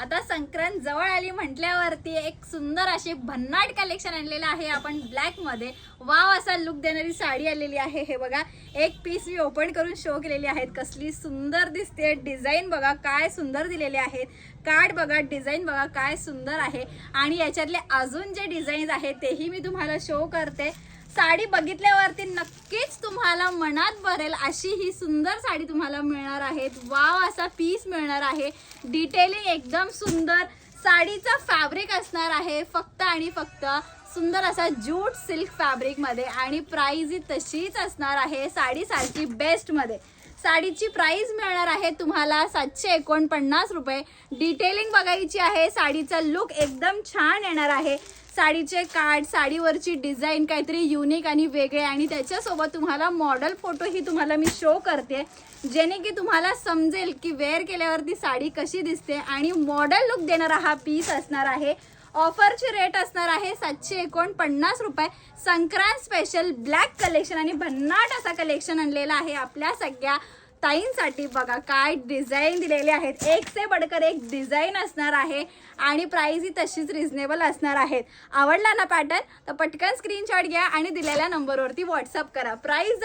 आता संक्रांत जवळ आली म्हटल्यावरती एक सुंदर अशी भन्नाट कलेक्शन आणलेलं आहे आपण ब्लॅक मध्ये। वाव असा लुक देणारी साडी आलेली आहे। हे बघा, एक पीस मी ओपन करून शो केलेली आहेत। कसली सुंदर दिसते, डिझाईन बघा काय सुंदर दिलेले आहेत, कार्ड बघा, डिझाईन बघा काय सुंदर आहे। आणि याच्यातले अजून जे डिझाईन्स आहेत तेही मी तुम्हाला शो करते। साडी बघितल्यावरती नक्कीच तुम्हाला मनात भरेल अशी ही सुंदर साडी तुम्हाला मिळणार आहे। वाव असा पीस मिळणार आहे, डिटेलिंग एकदम सुंदर। साडीचा फॅब्रिक असणार आहे फक्त आणि फक्त सुंदर असा जूट सिल्क फॅब्रिक मध्ये आणि प्राइस ही तशीच असणार आहे साडी सारखी बेस्ट मध्ये। साडीची प्राइस मिळणार आहे तुम्हाला 749 रुपये। डिटेलिंग बघायची आहे, साडीचा लुक एकदम छान येणार आहे। साडीचे कार्ड, साडीवरची डिझाईन काहीतरी युनिक आणि वेगळे, आणि त्याच्यासोबत तुम्हाला मॉडेल फोटो ही तुम्हाला मी शो करते जेणे की तुम्हाला समजेल की वेअर केल्यावरती साडी कशी दिसते। आणि मॉडेल लुक देणारा हा पीस असणार आहे। ऑफरची रेट असणार आहे 749 रुपये। संक्रांत स्पेशल ब्लॅक कलेक्शन आणि भन्नाट असा कलेक्शन आणलेला आहे आपल्या सगळ्या ताईंसाठी। बघा काय डिझाईन दिलेले आहेत, एक से बढ़कर एक डिझाईन असणार आहे आणि प्राइस ही तशीच रिझनेबल असणार आहेत। आवडला ना पॅटर्न तर पटकन स्क्रीनशॉट घ्या आणि दिलेल्या नंबरवरती व्हॉट्सअप करा। प्राइस